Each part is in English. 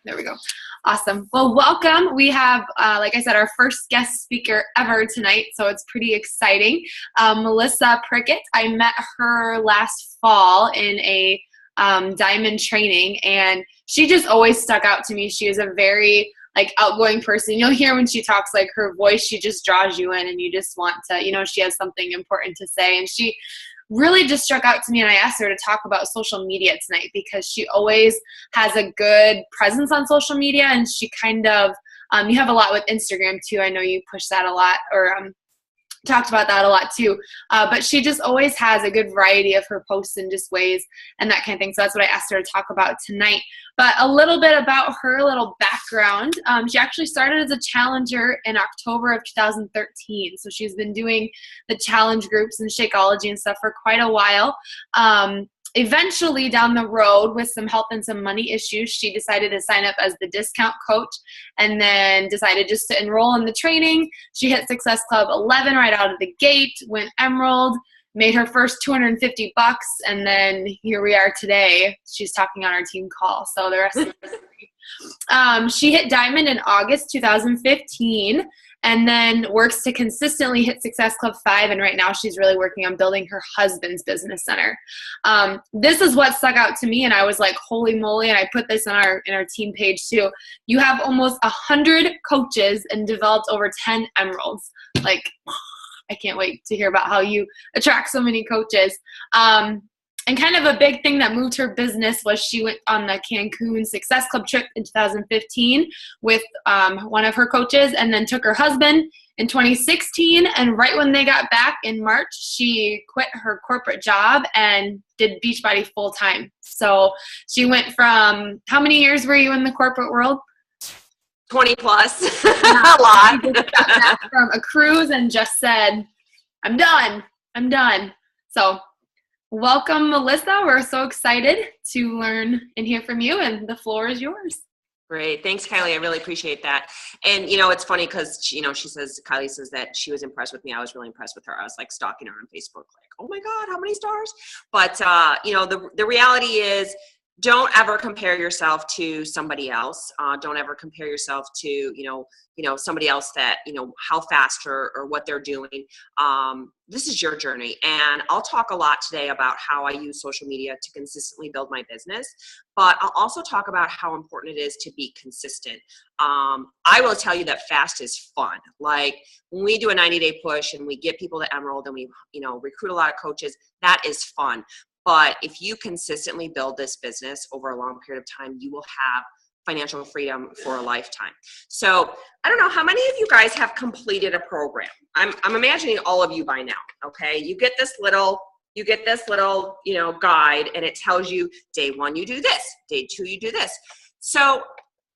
There we go. Awesome. Well, welcome. We have, like I said, our first guest speaker ever tonight, so it's pretty exciting. Melissa Prickett. I met her last fall in a diamond training, and she just always stuck out to me. She is a very outgoing person. You'll hear when she talks, like her voice, she just draws you in, and you just want to, she has something important to say, and she really just struck out to me, and I asked her to talk about social media tonight because she always has a good presence on social media, and she kind of, you have a lot with Instagram too. I know you push that a lot, or talked about that a lot too, but she just always has a good variety of her posts and just ways and that kind of thing. So that's what I asked her to talk about tonight. But a little bit about her little background. She actually started as a challenger in October of 2013. So she's been doing the challenge groups and Shakeology and stuff for quite a while. Eventually down the road, with some health and some money issues, she decided to sign up as the discount coach, and then decided just to enroll in the training. She hit Success Club 11 right out of the gate, went Emerald, made her first $250, and then here we are today. She's talking on our team call. So the rest of the story. She hit Diamond in August 2015, and then works to consistently hit Success Club 5, and right now she's really working on building her husband's business center. This is what stuck out to me, and I was like, holy moly, and I put this in our team page too. You have almost 100 coaches and developed over 10 emeralds. Like, I can't wait to hear about how you attract so many coaches. And kind of a big thing that moved her business was she went on the Cancun Success Club trip in 2015 with one of her coaches, and then took her husband in 2016. And right when they got back in March, she quit her corporate job and did Beachbody full time. So she went from, how many years were you in the corporate world? 20 plus, a lot. She just got back from a cruise and just said, I'm done. So welcome, Melissa. We're so excited to learn and hear from you, and the floor is yours. Great. Thanks, Kylie. I really appreciate that. And, it's funny because, Kylie says that she was impressed with me. I was really impressed with her. I was like stalking her on Facebook, like, oh my God, how many stars? But, the reality is, don't ever compare yourself to somebody else. Don't ever compare yourself to, somebody else that, how fast or what they're doing. This is your journey. And I'll talk a lot today about how I use social media to consistently build my business, but I'll also talk about how important it is to be consistent. I will tell you that fast is fun. Like when we do a 90-day push and we get people to Emerald and we, recruit a lot of coaches, that is fun. But if you consistently build this business over a long period of time, you will have financial freedom for a lifetime. So I don't know how many of you guys have completed a program. I'm imagining all of you by now. Okay. You get this little, guide, and it tells you day 1, you do this, day 2, you do this. So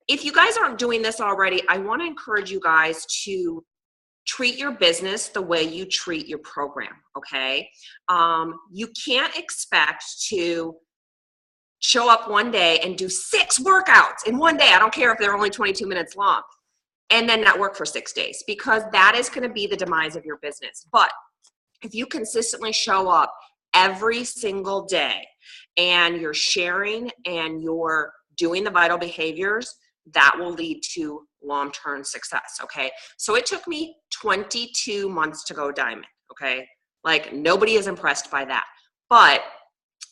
if you guys aren't doing this already, I want to encourage you guys to treat your business the way you treat your program, okay? You can't expect to show up one day and do 6 workouts in one day. I don't care if they're only 22 minutes long, and then not work for 6 days, because that is going to be the demise of your business. But if you consistently show up every single day and you're sharing and you're doing the vital behaviors, that will lead to long-term success, okay? So it took me 22 months to go diamond, okay? Like nobody is impressed by that. But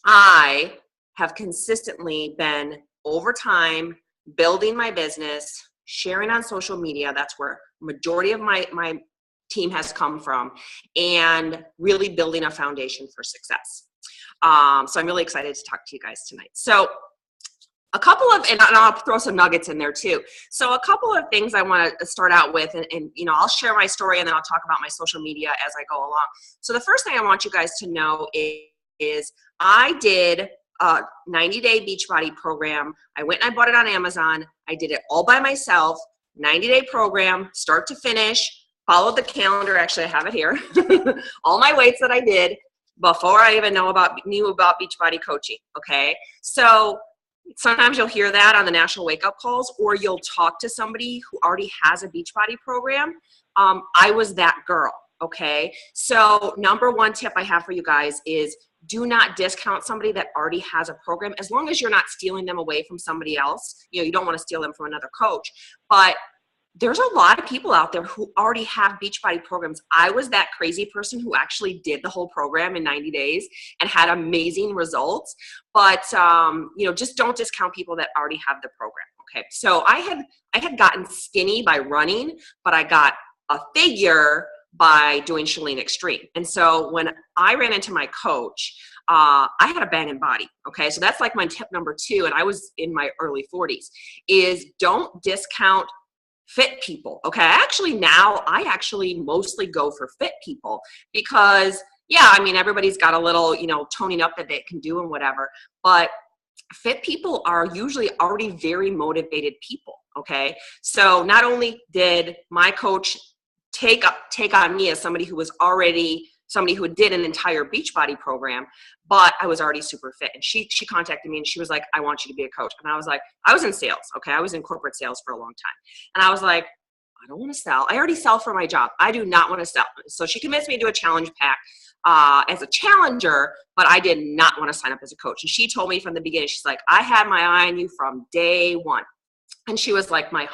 I have consistently been, over time, building my business, sharing on social media. That's where majority of my team has come from, and really building a foundation for success. So I'm really excited to talk to you guys tonight. So a couple of, and I'll throw some nuggets in there too. So a couple of things I want to start out with, and I'll share my story and then I'll talk about my social media as I go along. So the first thing I want you guys to know is I did a 90-day Beachbody program. I went and I bought it on Amazon. I did it all by myself, 90-day program, start to finish, followed the calendar. Actually, I have it here. All my weights that I did before I even knew about Beachbody coaching, okay? So sometimes you'll hear that on the national wake-up calls, or you'll talk to somebody who already has a Beachbody program. I was that girl, okay? So number one tip I have for you guys is do not discount somebody that already has a program, as long as you're not stealing them away from somebody else. You don't want to steal them from another coach, but there's a lot of people out there who already have Beachbody programs. I was that crazy person who actually did the whole program in 90 days and had amazing results. But, just don't discount people that already have the program. Okay. So I had gotten skinny by running, but I got a figure by doing Chalene Extreme. And so when I ran into my coach, I had a banging body. Okay. So that's like my tip number 2. And I was in my early 40s, is don't discount fit people. Okay. I actually mostly go for fit people because everybody's got a little, toning up that they can do and whatever, but fit people are usually already very motivated people. Okay. So not only did my coach take on me as somebody who did an entire Beachbody program, but I was already super fit. And she contacted me and she was like, I want you to be a coach. And I was like, I was in sales. Okay. I was in corporate sales for a long time. And I was like, I don't want to sell. I already sell for my job. I do not want to sell. So she convinced me to do a challenge pack as a challenger, but I did not want to sign up as a coach. And she told me from the beginning, she's like, I had my eye on you from day one. And she was like my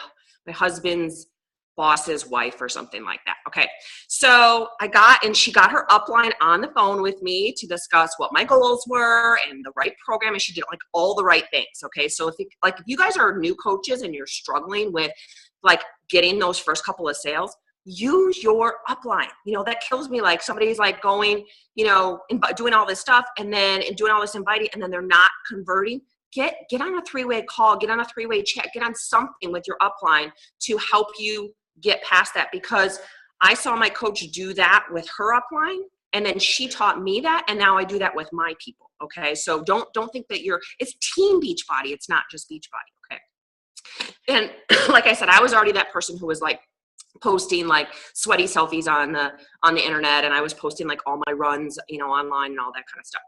husband's boss's wife or something like that. Okay. So she got her upline on the phone with me to discuss what my goals were and the right program. And she did like all the right things. Okay. So if you guys are new coaches and you're struggling with like getting those first couple of sales, use your upline. That kills me. Like somebody's like going, doing all this stuff and doing all this inviting and then they're not converting. Get on a 3-way call, get on a 3-way chat, get on something with your upline to help you get past that, because I saw my coach do that with her upline and then she taught me that, and now I do that with my people. Okay. So don't think that it's team Beachbody. It's not just Beachbody. Okay. And like I said, I was already that person who was like posting like sweaty selfies on the internet, and I was posting like all my runs, online and all that kind of stuff.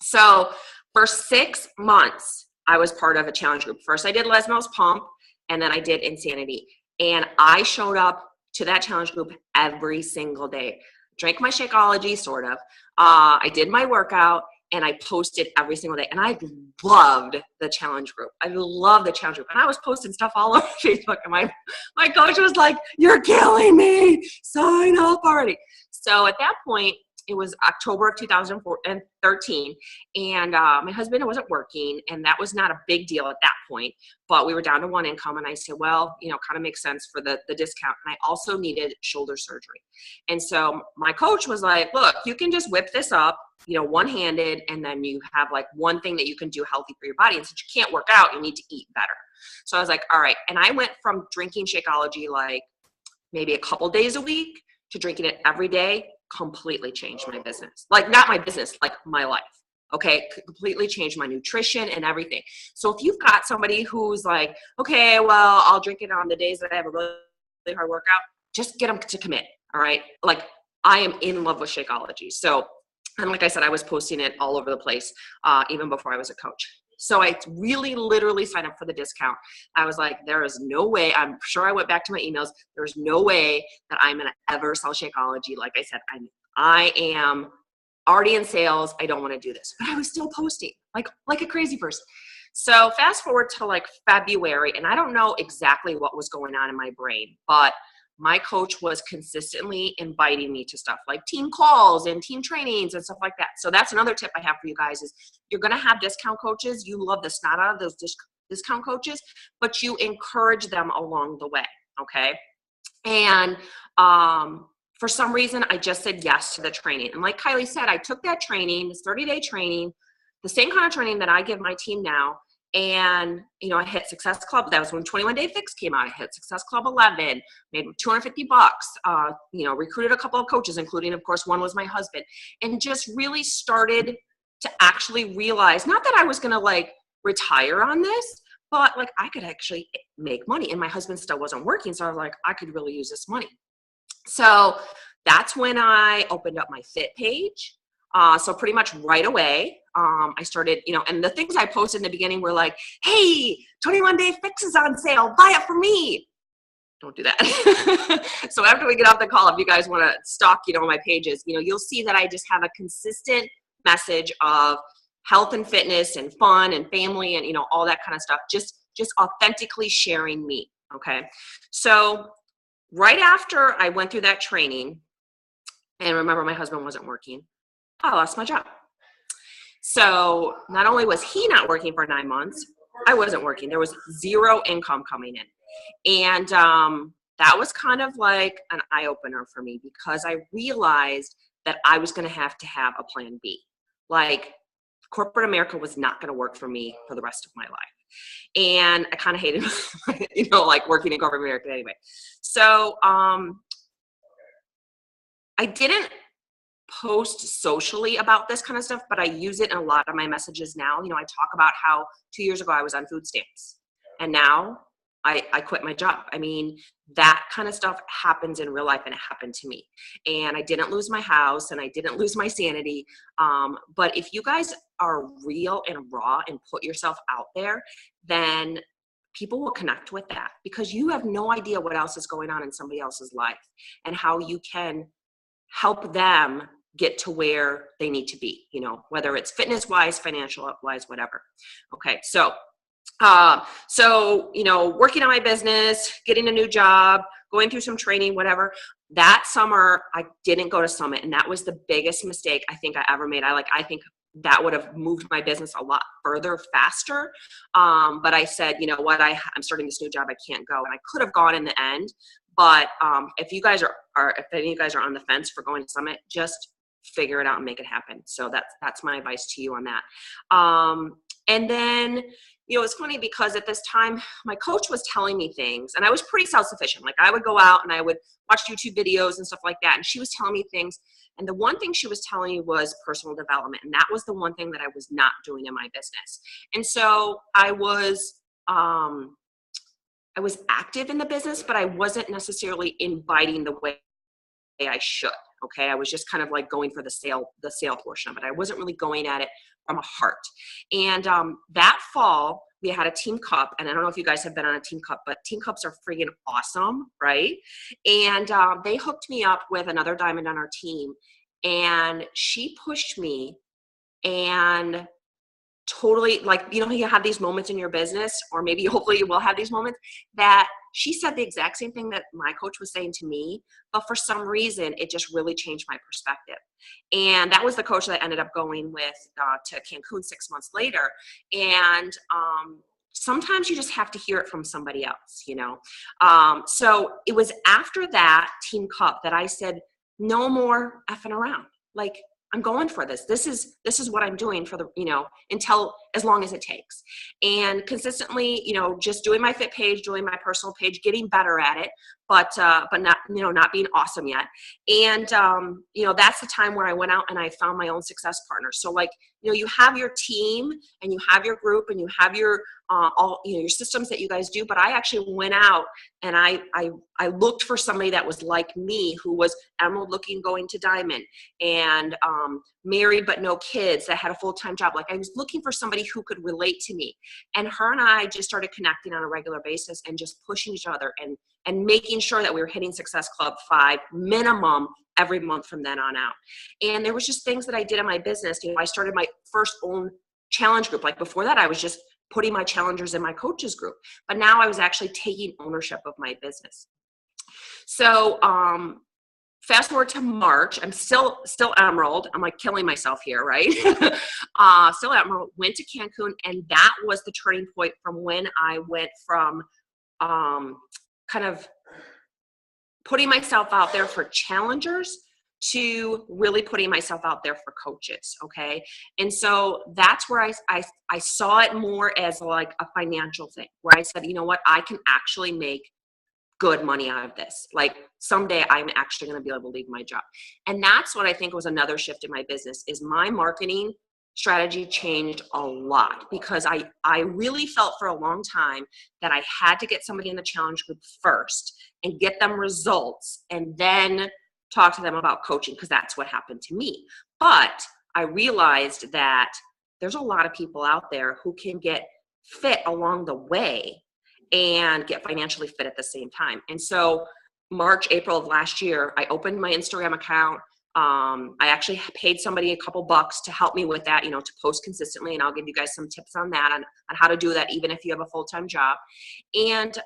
So for 6 months, I was part of a challenge group. First I did Les Mills Pump, and then I did Insanity. And I showed up to that challenge group every single day. Drank my Shakeology, sort of. I did my workout, and I posted every single day. And I loved the challenge group. I love the challenge group. And I was posting stuff all over Facebook. And my coach was like, you're killing me. Sign up already. So at that point, it was October of 2013, and my husband wasn't working, and that was not a big deal at that point, but we were down to one income, and I said, well, kind of makes sense for the discount, and I also needed shoulder surgery. And so my coach was like, look, you can just whip this up, one-handed, and then you have like one thing that you can do healthy for your body, and since you can't work out, you need to eat better. So I was like, all right, and I went from drinking Shakeology like maybe a couple days a week to drinking it every day. Completely changed my business. Like not my business, like my life. Okay. Completely changed my nutrition and everything. So if you've got somebody who's like, okay, well, I'll drink it on the days that I have a really, really hard workout, just get them to commit. All right. Like I am in love with Shakeology. So, and like I said, I was posting it all over the place, even before I was a coach. So I really literally signed up for the discount. I was like, there is no way. I'm sure I went back to my emails. There's no way that I'm going to ever sell Shakeology. Like I said, I am already in sales. I don't want to do this, but I was still posting like a crazy person. So fast forward to like February, and I don't know exactly what was going on in my brain, but my coach was consistently inviting me to stuff like team calls and team trainings and stuff like that. So that's another tip I have for you guys is you're going to have discount coaches. You love the snot out of those discount coaches, but you encourage them along the way. Okay. And, for some reason, I just said yes to the training. And like Kylie said, I took that training, this 30-day training, the same kind of training that I give my team now. And, I hit Success Club. That was when 21 Day Fix came out. I hit Success Club 11, made $250, recruited a couple of coaches, including, of course, one was my husband, and just really started to actually realize, not that I was going to like retire on this, but like I could actually make money, and my husband still wasn't working. So I was like, I could really use this money. So that's when I opened up my Fit page. So pretty much right away, I started, and the things I posted in the beginning were like, hey, 21 Day Fix is on sale. Buy it for me. Don't do that. So after we get off the call, if you guys want to stalk, my pages, you'll see that I just have a consistent message of health and fitness and fun and family and, you know, all that kind of stuff, just authentically sharing me. Okay. So right after I went through that training, and remember my husband wasn't working, I lost my job. So not only was he not working for 9 months, I wasn't working. There was zero income coming in. And that was kind of like an eye opener for me, because I realized that I was going to have a plan B. Like, corporate America was not going to work for me for the rest of my life. And I kind of hated, you know, like working in corporate America anyway. So I didn't post socially about this kind of stuff, but I use it in a lot of my messages now. You know, I talk about how 2 years ago I was on food stamps, and now I quit my job. I mean, that kind of stuff happens in real life, and it happened to me. And I didn't lose my house, and I didn't lose my sanity. But if you guys are real and raw and put yourself out there, then people will connect with that, because you have no idea what else is going on in somebody else's life and how you can help them get to where they need to be, you know, whether it's fitness wise, financial wise, whatever. Okay. So, you know, working on my business, getting a new job, going through some training, whatever. That summer, I didn't go to Summit, and that was the biggest mistake I think I ever made. I think that would have moved my business a lot further, faster. But I said, you know what, I'm starting this new job, I can't go. And I could have gone in the end. But if you guys if any of you guys are on the fence for going to Summit, just figure it out and make it happen. So that's my advice to you on that. And then, you know, it's funny because at this time, my coach was telling me things, and I was pretty self-sufficient. Like, I would go out and I would watch YouTube videos and stuff like that. And she was telling me things. And the one thing she was telling me was personal development. And that was the one thing that I was not doing in my business. And so I was active in the business, but I wasn't necessarily inviting the way I should. Okay. I was just kind of like going for the sale portion of it. I wasn't really going at it from a heart. And that fall, we had a team cup, and I don't know if you guys have been on a team cup, but team cups are freaking awesome, right? And they hooked me up with another diamond on our team, and she pushed me, and totally, like, you know, you have these moments in your business, or maybe hopefully you will have these moments, that she said the exact same thing that my coach was saying to me, but for some reason it just really changed my perspective. And that was the coach that I ended up going with to Cancun 6 months later. And sometimes you just have to hear it from somebody else, you know. So it was after that team cup that I said, no more effing around. Like, I'm going for this. This is what I'm doing for the, you know, until as long as it takes. And consistently, you know, just doing my fit page, doing my personal page, getting better at it, but not, you know, not being awesome yet. And, you know, that's the time where I went out and I found my own success partner. So, like, you know, you have your team and you have your group and you have your, all, you know, your systems that you guys do. But I actually went out and I looked for somebody that was like me, who was emerald looking, going to diamond, and married but no kids, that had a full-time job. Like, I was looking for somebody who could relate to me. And her and I just started connecting on a regular basis and just pushing each other and making sure that we were hitting Success Club 5 minimum every month from then on out. And there was just things that I did in my business. You know, I started my first own challenge group. Like, before that, I was just putting my challengers in my coaches group. But now I was actually taking ownership of my business. So fast forward to March, I'm still Emerald. I'm like killing myself here, right? Still Emerald, went to Cancun, and that was the turning point from when I went from kind of putting myself out there for challengers to really putting myself out there for coaches. Okay. And so that's where I saw it more as like a financial thing, where I said, you know what, I can actually make good money out of this. Like, someday I'm actually going to be able to leave my job. And that's what I think was another shift in my business, is my marketing strategy changed a lot, because I really felt for a long time that I had to get somebody in the challenge group first and get them results, and then talk to them about coaching, because that's what happened to me. But I realized that there's a lot of people out there who can get fit along the way and get financially fit at the same time. And so March, April of last year, I opened my Instagram account. I actually paid somebody a couple bucks to help me with that, you know, to post consistently. And I'll give you guys some tips on that, on how to do that, even if you have a full-time job. And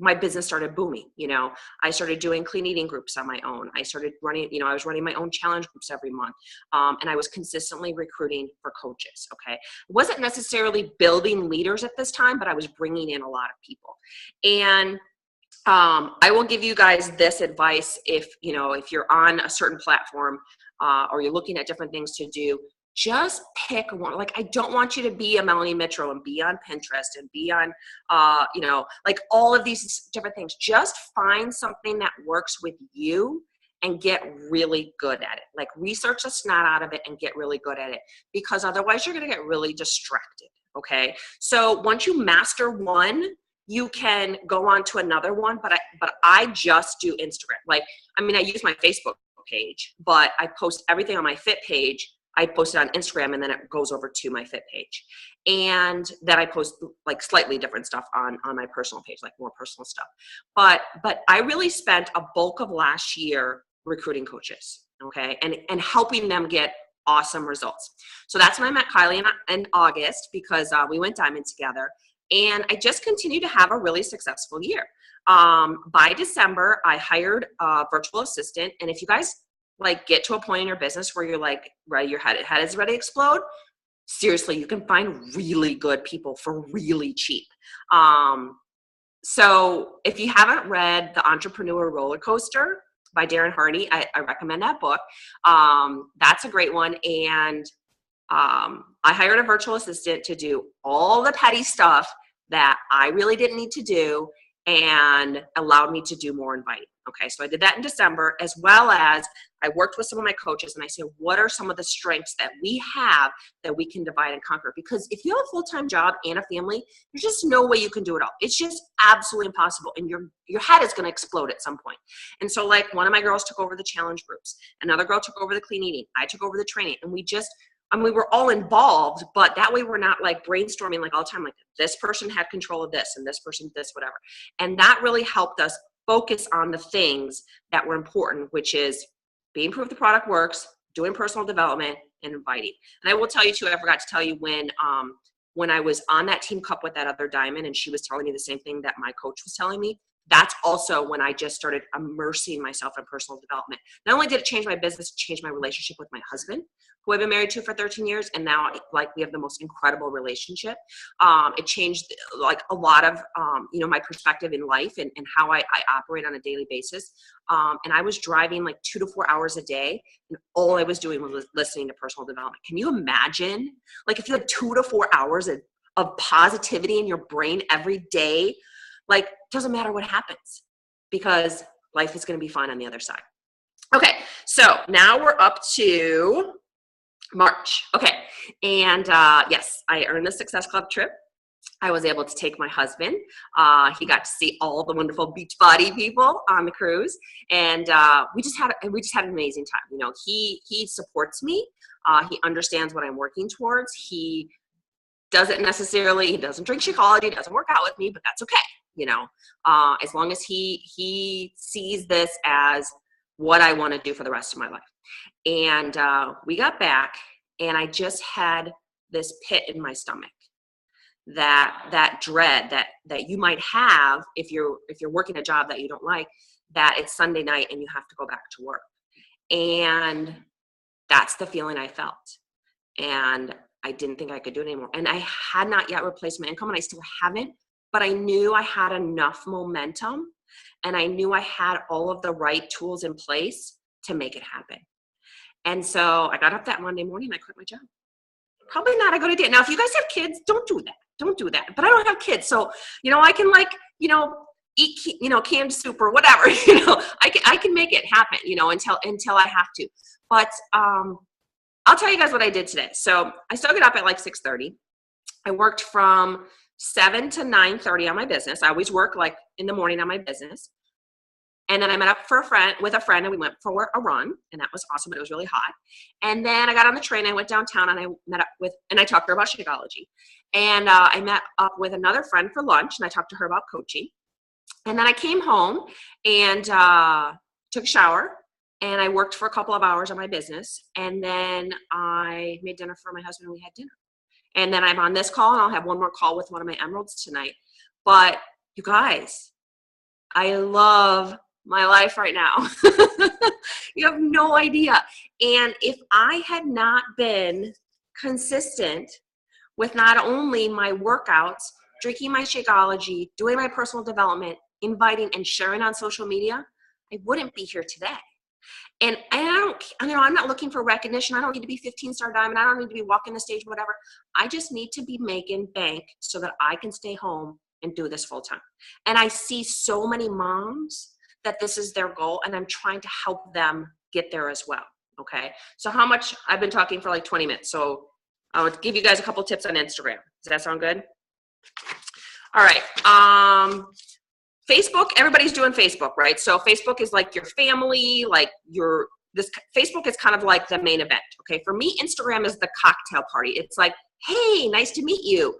my business started booming. You know, I started doing clean eating groups on my own. I started running, you know, I was running my own challenge groups every month. And I was consistently recruiting for coaches. Okay. I wasn't necessarily building leaders at this time, but I was bringing in a lot of people. And I will give you guys this advice if you're on a certain platform or you're looking at different things to do, just pick one. Like, I don't want you to be a Melanie Mitro and be on Pinterest and be on, like all of these different things. Just find something that works with you and get really good at it. Like, research the snot out of it and get really good at it, because otherwise you're going to get really distracted. Okay. So once you master one, you can go on to another one, but I just do Instagram. Like, I mean, I use my Facebook page, but I post everything on my Fit page. I post it on Instagram, and then it goes over to my Fit page. And then I post like slightly different stuff on my personal page, like more personal stuff. But I really spent a bulk of last year recruiting coaches, okay, and helping them get awesome results. So that's when I met Kylie in August, because we went diamond together. And I just continued to have a really successful year. By December, I hired a virtual assistant. And if you guys like get to a point in your business where you're like, right, your head is ready to explode, seriously, you can find really good people for really cheap. So if you haven't read The Entrepreneur Roller Coaster by Darren Hardy, I recommend that book. That's a great one. And I hired a virtual assistant to do all the petty stuff that I really didn't need to do, and allowed me to do more inviting. Okay, so I did that in December, as well as I worked with some of my coaches, and I said, what are some of the strengths that we have that we can divide and conquer? Because if you have a full-time job and a family, there's just no way you can do it all. It's just absolutely impossible, and your head is going to explode at some point. And so, like, one of my girls took over the challenge groups, another girl took over the clean eating, I took over the training, and we were all involved, but that way we're not like brainstorming like all the time, like this person had control of this and this person this, whatever. And that really helped us focus on the things that were important, which is being proof the product works, doing personal development, and inviting. And I will tell you too, I forgot to tell you, when I was on that team cup with that other diamond, and she was telling me the same thing that my coach was telling me, that's also when I just started immersing myself in personal development. Not only did it change my business, it changed my relationship with my husband, who I've been married to for 13 years. And now, like, we have the most incredible relationship. It changed like a lot of, my perspective in life and how I operate on a daily basis. And I was driving like 2 to 4 hours a day, and all I was doing was listening to personal development. Can you imagine? Like, if you have 2 to 4 hours of positivity in your brain every day, like, doesn't matter what happens, because life is going to be fine on the other side. Okay, so now we're up to March. Okay, and yes, I earned the Success Club trip. I was able to take my husband. He got to see all the wonderful Beachbody people on the cruise, and we just had an amazing time. You know, he supports me. He understands what I'm working towards. He doesn't drink Shakeology, doesn't work out with me, but that's okay. You know, as long as he sees this as what I want to do for the rest of my life. And we got back, and I just had this pit in my stomach, that dread that you might have if you're working a job that you don't like, that it's Sunday night and you have to go back to work. And that's the feeling I felt. And I didn't think I could do it anymore. And I had not yet replaced my income, and I still haven't. But I knew I had enough momentum, and I knew I had all of the right tools in place to make it happen. And so I got up that Monday morning and I quit my job. Probably not a good idea. Now, if you guys have kids, don't do that. Don't do that. But I don't have kids. So, I can eat, canned soup or whatever, I can make it happen, until I have to. But I'll tell you guys what I did today. So I still get up at like 6:30. I worked from 7 to 9:30 on my business. I always work like in the morning on my business. And then I met up with a friend, and we went for a run, and that was awesome, but it was really hot. And then I got on the train, I went downtown, and I talked to her about Shakeology. And I met up with another friend for lunch, and I talked to her about coaching. And then I came home and took a shower, and I worked for a couple of hours on my business, and then I made dinner for my husband and we had dinner. And then I'm on this call, and I'll have one more call with one of my emeralds tonight. But you guys, I love my life right now. You have no idea. And if I had not been consistent with not only my workouts, drinking my Shakeology, doing my personal development, inviting and sharing on social media, I wouldn't be here today. And I'm not looking for recognition. I don't need to be 15-star diamond. I don't need to be walking the stage, whatever. I just need to be making bank so that I can stay home and do this full time. And I see so many moms that this is their goal, and I'm trying to help them get there as well. Okay. So how much? I've been talking for like 20 minutes. So I'll give you guys a couple tips on Instagram. Does that sound good? All right. Facebook, everybody's doing Facebook, right? So Facebook is like your family, like Facebook is kind of like the main event. Okay. For me, Instagram is the cocktail party. It's like, hey, nice to meet you.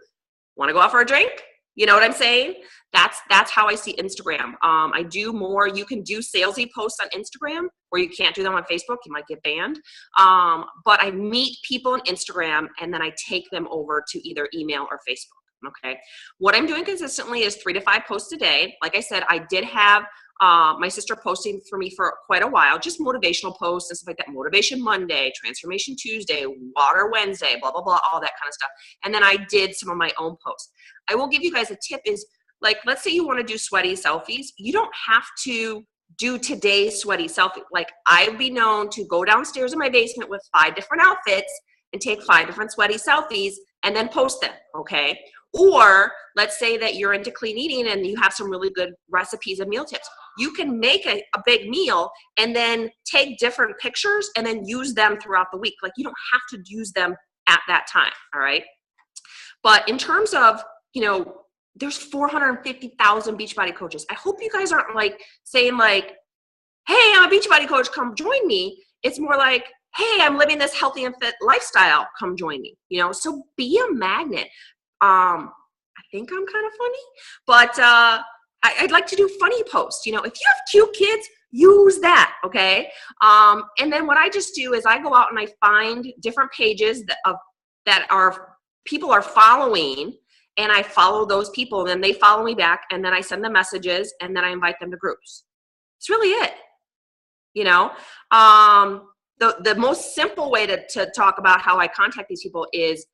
Want to go out for a drink? You know what I'm saying? That's how I see Instagram. I do more. You can do salesy posts on Instagram where you can't do them on Facebook. You might get banned. But I meet people on Instagram and then I take them over to either email or Facebook. Okay. What I'm doing consistently is 3 to 5 posts a day. Like I said, I did have my sister posting for me for quite a while, just motivational posts and stuff like that. Motivation Monday, Transformation Tuesday, Water Wednesday, blah, blah, blah, all that kind of stuff. And then I did some of my own posts. I will give you guys a tip is, like, let's say you want to do sweaty selfies. You don't have to do today's sweaty selfie. Like, I'd be known to go downstairs in my basement with 5 different outfits and take 5 different sweaty selfies and then post them, okay? Or let's say that you're into clean eating and you have some really good recipes and meal tips. You can make a big meal and then take different pictures and then use them throughout the week. Like, you don't have to use them at that time, all right? But in terms of, there's 450,000 Beachbody coaches. I hope you guys aren't like saying like, hey, I'm a Beachbody coach, come join me. It's more like, hey, I'm living this healthy and fit lifestyle, come join me. So be a magnet. I think I'm kind of funny, but I'd like to do funny posts. If you have cute kids, use that, okay? And then what I just do is I go out and I find different pages that people are following, and I follow those people, and then they follow me back, and then I send them messages, and then I invite them to groups. It's really it. The most simple way to talk about how I contact these people is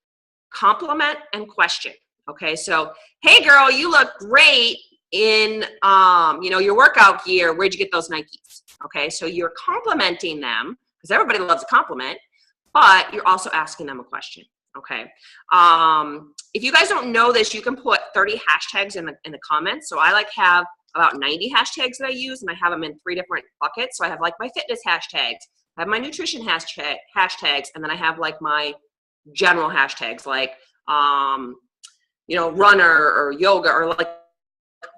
compliment and question. Okay, so, hey girl, you look great in your workout gear. Where'd you get those Nikes? Okay, so you're complimenting them because everybody loves a compliment, but you're also asking them a question. Okay, if you guys don't know this, you can put 30 hashtags in the comments. So I have about 90 hashtags that I use, and I have them in 3 different buckets. So I have like my fitness hashtags, I have my nutrition hashtags, and then I have like my general hashtags like runner or yoga or like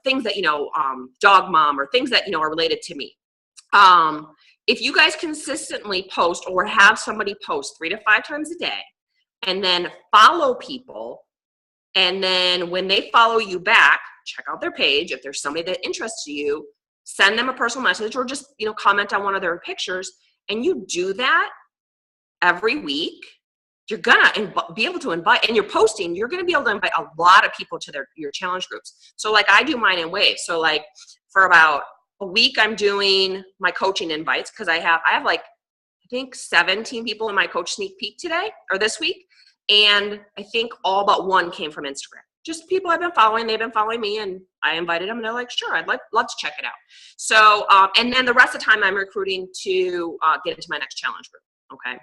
things that dog mom or things that are related to me. If you guys consistently post or have somebody post 3 to 5 times a day and then follow people, and then when they follow you back, check out their page. If there's somebody that interests you, send them a personal message or just comment on one of their pictures, and you do that every week, you're gonna be able to invite, and you're posting, you're gonna be able to invite a lot of people to your challenge groups. So like I do mine in waves. So like for about a week, I'm doing my coaching invites because I have like, I think 17 people in my coach sneak peek today or this week. And I think all but 1 came from Instagram. Just people I've been following, they've been following me, and I invited them and they're like, sure, I'd love to check it out. So, and then the rest of the time I'm recruiting to get into my next challenge group. Okay.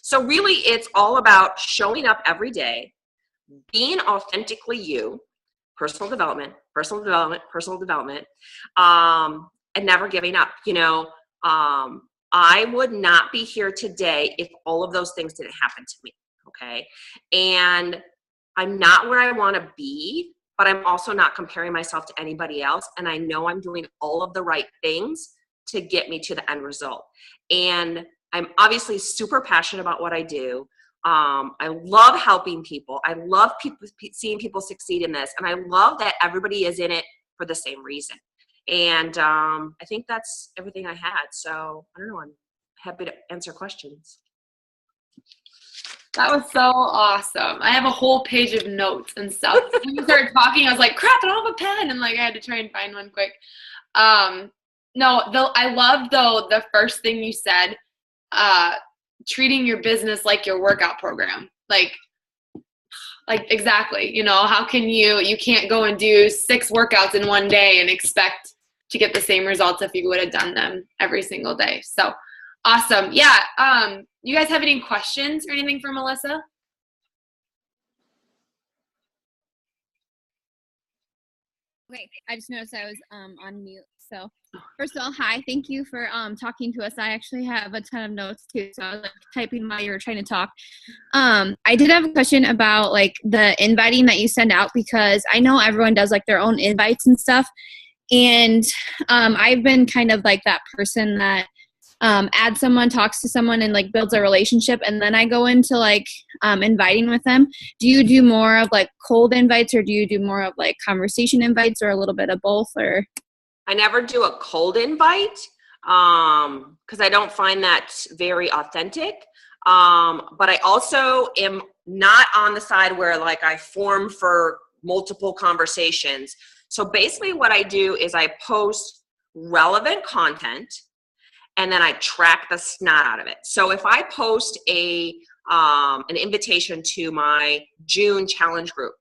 So really it's all about showing up every day, being authentically you, personal development, and never giving up. I would not be here today if all of those things didn't happen to me. Okay. And I'm not where I want to be, but I'm also not comparing myself to anybody else. And I know I'm doing all of the right things to get me to the end result. And I'm obviously super passionate about what I do. I love helping people. I love seeing people succeed in this. And I love that everybody is in it for the same reason. And I think that's everything I had. So I don't know. I'm happy to answer questions. That was so awesome. I have a whole page of notes and stuff. When you started talking, I was like, crap, I don't have a pen. And like, I had to try and find one quick. No, though, I love though the first thing you said, treating your business like your workout program. Like exactly, you know, how can you can't go and do 6 workouts in one day and expect to get the same results if you would have done them every single day. So awesome. Yeah. You guys have any questions or anything for Melissa? Okay, I just noticed I was on mute. So first of all, hi, thank you for talking to us. I actually have a ton of notes too, so I was like typing while you were trying to talk. I did have a question about like the inviting that you send out, because I know everyone does like their own invites and stuff, and I've been kind of like that person that adds someone, talks to someone, and like builds a relationship, and then I go into like inviting with them. Do you do more of like cold invites, or do you do more of like conversation invites, or a little bit of both? Or I never do a cold invite because I don't find that very authentic. But I also am not on the side where like I form for multiple conversations. So basically what I do is I post relevant content, and then I track the snot out of it. So if I post an invitation to my June challenge group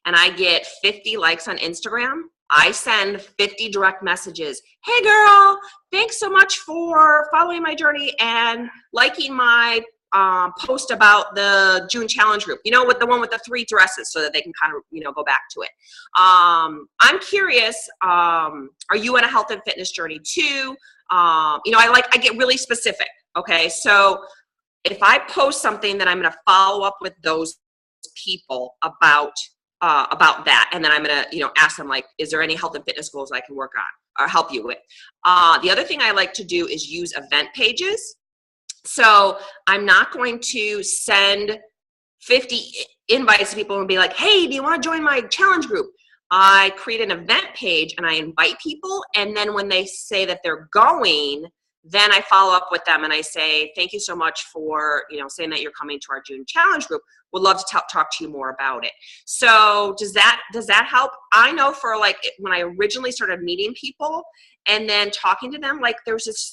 and I get 50 likes on Instagram, I send 50 direct messages. Hey girl, thanks so much for following my journey and liking my post about the June challenge group, you know, with the one with the 3 dresses, so that they can kind of, you know, go back to it. I'm curious, are you on a health and fitness journey too? You know, I get really specific. Okay. So if I post something, then I'm going to follow up with those people about that. And then I'm going to, you know, ask them like, is there any health and fitness goals I can work on or help you with? The other thing I like to do is use event pages. So I'm not going to send 50 invites to people and be like, hey, do you want to join my challenge group? I create an event page and I invite people. And then when they say that they're going, then I follow up with them and I say, thank you so much for, you know, saying that you're coming to our June challenge group. Would love to talk to you more about it. So does that help? I know for like when I originally started meeting people and then talking to them, like there was this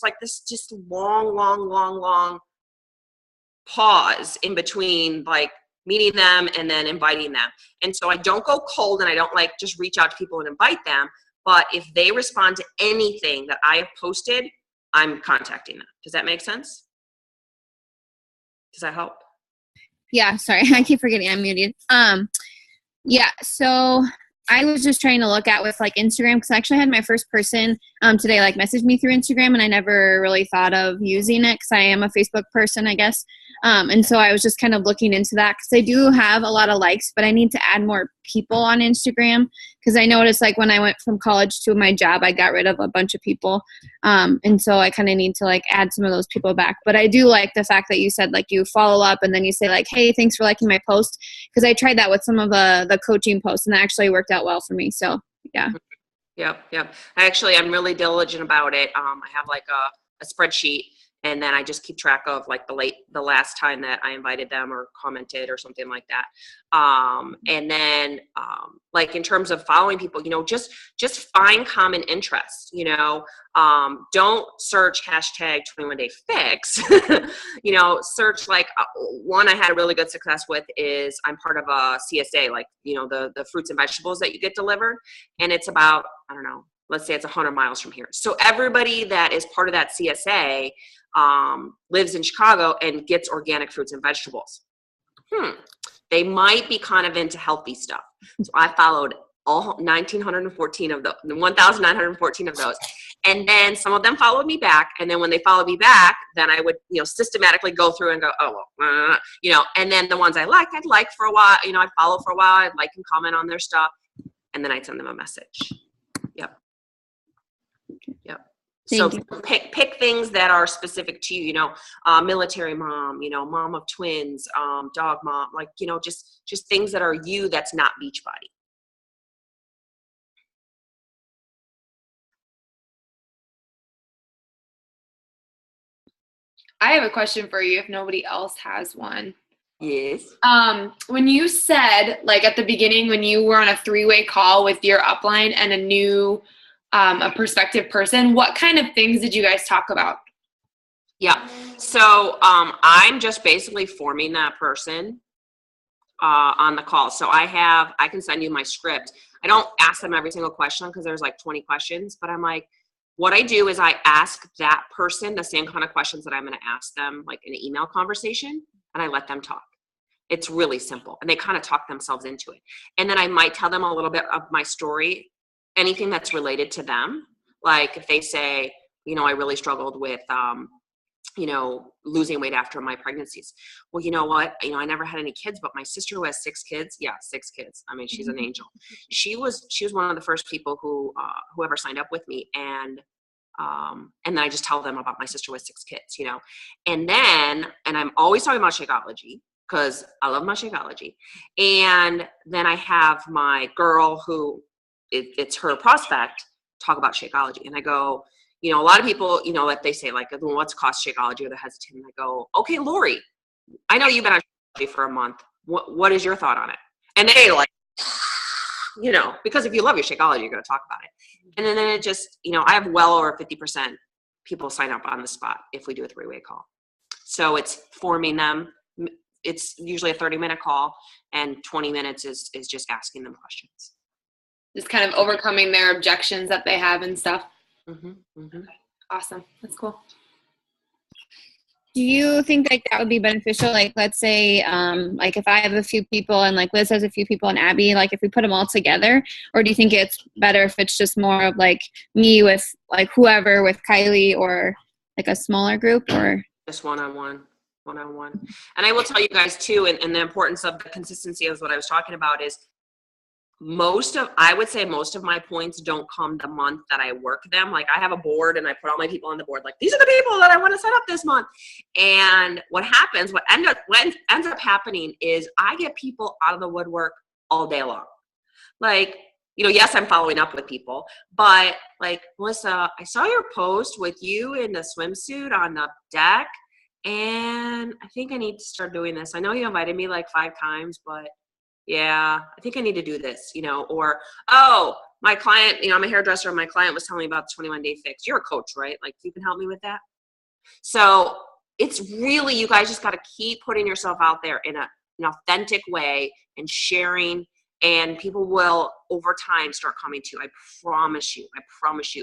long pause in between like meeting them and then inviting them. And so I don't go cold and I don't like just reach out to people and invite them. But if they respond to anything that I have posted, I'm contacting them. Does that make sense? Does that help? yeah, sorry, I keep forgetting I'm muted. Yeah, so I was just trying to look at with like Instagram, because I actually had my first person today like message me through Instagram, and I never really thought of using it because I am a Facebook person, I guess. And so I was just kind of looking into that, because I do have a lot of likes, but I need to add more people on Instagram, because I noticed like when I went from college to my job, I got rid of a bunch of people. And so I kind of need to like add some of those people back. But I do like the fact that you said like you follow up and then you say like, hey, thanks for liking my post, because I tried that with some of the coaching posts and that actually worked out well for me. So yeah. Yep. I'm really diligent about it. I have like a spreadsheet, and then I just keep track of like the last time that I invited them or commented or something like that. And then like in terms of following people, you know, just find common interests, you know, don't search hashtag 21 day fix, you know, search like one I had a really good success with is I'm part of a CSA, like, you know, the fruits and vegetables that you get delivered. And it's about, I don't know, let's say it's 100 miles from here. So everybody that is part of that CSA lives in Chicago and gets organic fruits and vegetables. They might be kind of into healthy stuff. So I followed all 1,914 of those, 1,914 of those. And then some of them followed me back. And then when they followed me back, then I would, you know, systematically go through and go, oh, well, you know, and then the ones I'd like for a while, you know, I'd follow for a while. I'd like and comment on their stuff. And then I'd send them a message. Yep. So pick things that are specific to you, you know, military mom, you know, mom of twins, dog mom, like, you know, just things that are you that's not Beachbody. I have a question for you if nobody else has one. Yes. When you said, like at the beginning, when you were on a 3-way call with your upline and a new, a prospective person, what kind of things did you guys talk about? Yeah. So I'm just basically forming that person on the call. So I can send you my script. I don't ask them every single question because there's like 20 questions, but I'm like, what I do is I ask that person the same kind of questions that I'm going to ask them like in an email conversation, and I let them talk. It's really simple, and they kind of talk themselves into it. And then I might tell them a little bit of my story, anything that's related to them. Like if they say, I really struggled with, losing weight after my pregnancies. Well, you know what? I never had any kids, but my sister who has 6 kids, 6 kids. I mean, she's an angel. She was one of the first people who ever signed up with me. And then I just tell them about my sister with 6 kids, and I'm always talking about Shakeology because I love my Shakeology. And then I have my girl who it's her prospect talk about Shakeology. And I go, a lot of people, like they say, like, what's cost Shakeology, or they're hesitant. And I go, okay, Lori, I know you've been on Shakeology for a month. What is your thought on it? And they like, because if you love your Shakeology, you're going to talk about it. And then it just, I have well over 50% people sign up on the spot if we do a 3-way call. So it's forming them. It's usually a 30-minute call, and 20 minutes is just asking them questions. Just kind of overcoming their objections that they have and stuff. Mm-hmm, mm-hmm. Awesome. That's cool. Do you think like that would be beneficial? Like, let's say, like if I have a few people and like Liz has a few people and Abby, like if we put them all together, or do you think it's better if it's just more of like me with like whoever with Kylie, or like a smaller group, or just one-on-one? And I will tell you guys too, and the importance of the consistency is what I was talking about is I would say most of my points don't come the month that I work them. Like I have a board and I put all my people on the board. Like these are the people that I want to set up this month. And what ends up happening is I get people out of the woodwork all day long. Like, yes, I'm following up with people, but like, Melissa, I saw your post with you in the swimsuit on the deck, and I think I need to start doing this. I know you invited me like 5 times, but yeah, I think I need to do this, or, oh, my client, I'm a hairdresser, and my client was telling me about the 21-day fix. You're a coach, right? Like you can help me with that. So it's really, you guys just got to keep putting yourself out there in an authentic way and sharing, and people will over time start coming to you. I promise you.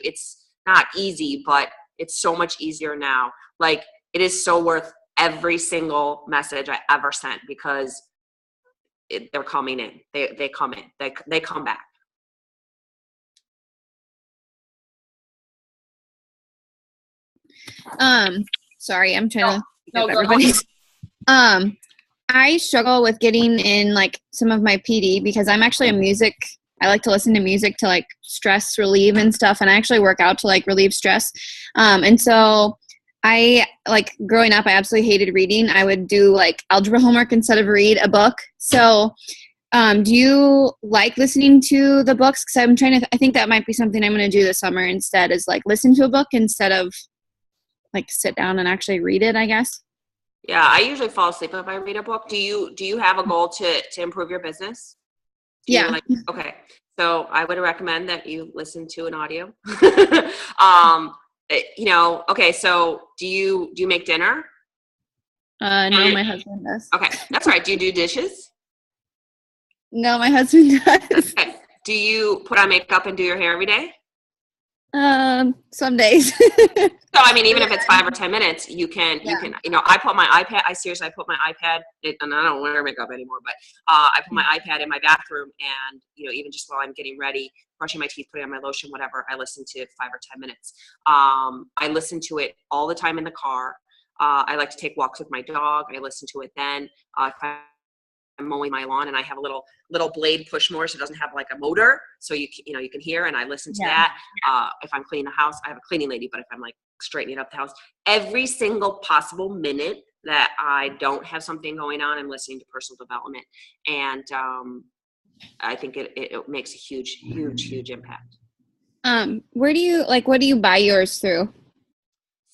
It's not easy, but it's so much easier now. Like it is so worth every single message I ever sent, because they're coming in. They come in. They come back. Sorry, I'm trying to pick up everybody's. I struggle with getting in like some of my PD because I'm actually I like to listen to music to like stress relieve and stuff, and I actually work out to like relieve stress. And so I like growing up, I absolutely hated reading. I would do like algebra homework instead of read a book. So do you like listening to the books? Because I think that might be something I'm going to do this summer instead, is like listen to a book instead of like sit down and actually read it, I guess. Yeah, I usually fall asleep if I read a book. Do you have a goal to improve your business? Yeah. Okay. So I would recommend that you listen to an audio. Okay. So do you make dinner? No, my husband does. Okay. That's all right. Do you do dishes? No, my husband does. Okay. Do you put on makeup and do your hair every day? Some days. So, I mean, even if it's 5 or 10 minutes, you can, I put my iPad, I put my iPad, and I don't wear makeup anymore, but I put my iPad in my bathroom, and, even just while I'm getting ready, brushing my teeth, putting on my lotion, whatever, I listen to 5 or 10 minutes. I listen to it all the time in the car. I like to take walks with my dog. I listen to it then. If I'm mowing my lawn and I have a little blade push mower, so it doesn't have like a motor, so you can hear, and I listen to that. If I'm cleaning the house, I have a cleaning lady, but if I'm like straightening up the house, every single possible minute that I don't have something going on, I'm listening to personal development, and I think it makes a huge impact. What do you buy yours through?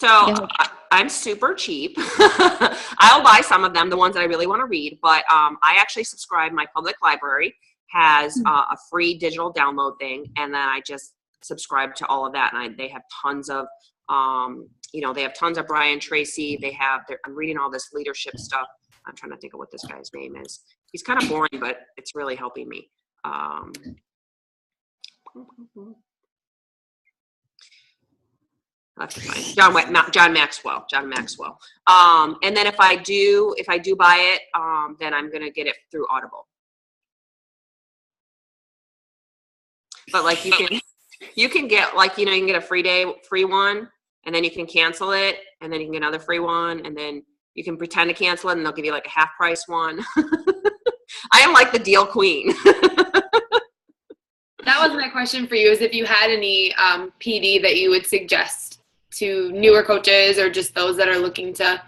So I'm super cheap. I'll buy some of them, the ones that I really want to read, but I actually subscribe. My public library has a free digital download thing, and then I just subscribe to all of that, and they have tons of they have tons of Brian Tracy. I'm reading all this leadership stuff. I'm trying to think of what this guy's name is. He's kind of boring, but it's really helping me. I'll have to find John Maxwell. And then if I do buy it, then I'm gonna get it through Audible. But like you can get like, you can get a free one, and then you can cancel it, and then you can get another free one, and then you can pretend to cancel it, and they'll give you like a half price one. I am like the deal queen. That was my question for you, is if you had any PD that you would suggest to newer coaches or just those that are looking to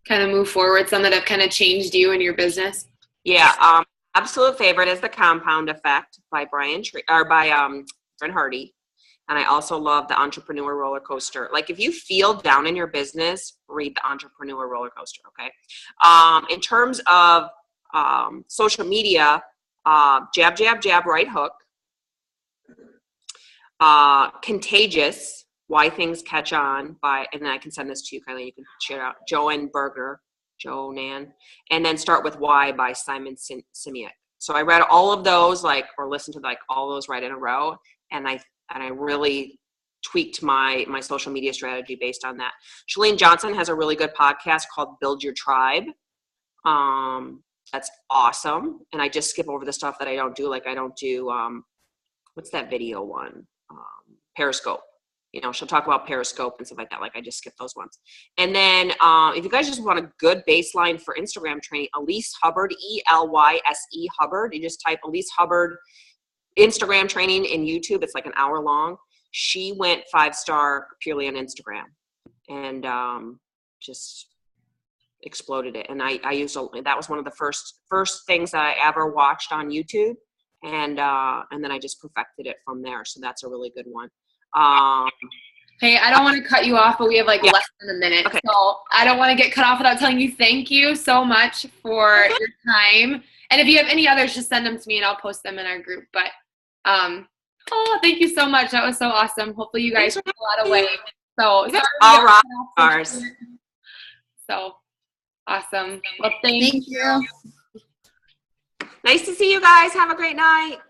kind of move forward, some that have kind of changed you in your business. Yeah, absolute favorite is The Compound Effect by Brent Hardy. And I also love The Entrepreneur Roller Coaster. Like, if you feel down in your business, read The Entrepreneur Roller Coaster, okay? In terms of social media, Jab, Jab, Jab, Right Hook. Contagious, Why Things Catch On and then I can send this to you, Kylie. You can share it out. Joanne. And then Start With Why by Simon Sinek. So I read all of those, or listened to all those right in a row, and I really tweaked my social media strategy based on that. Chalene Johnson has a really good podcast called Build Your Tribe. That's awesome. And I just skip over the stuff that I don't do. Like, I don't do what's that video one? Periscope. She'll talk about Periscope and stuff like that. Like, I just skip those ones. And then if you guys just want a good baseline for Instagram training, Elise Hubbard, ELYSE Hubbard. You just type Elise Hubbard Instagram training in YouTube. It's like an hour long. She went 5-star purely on Instagram, and just exploded it. And I used that was one of the first things that I ever watched on YouTube, and then I just perfected it from there. So that's a really good one. Hey, I don't want to cut you off, but we have less than a minute. Okay. So I don't want to get cut off without telling you thank you so much for your time. And if you have any others, just send them to me and I'll post them in our group. But thank you so much. That was so awesome. Hopefully you guys took a lot away. So all rock stars. So awesome. Well, thank you. Nice to see you guys. Have a great night.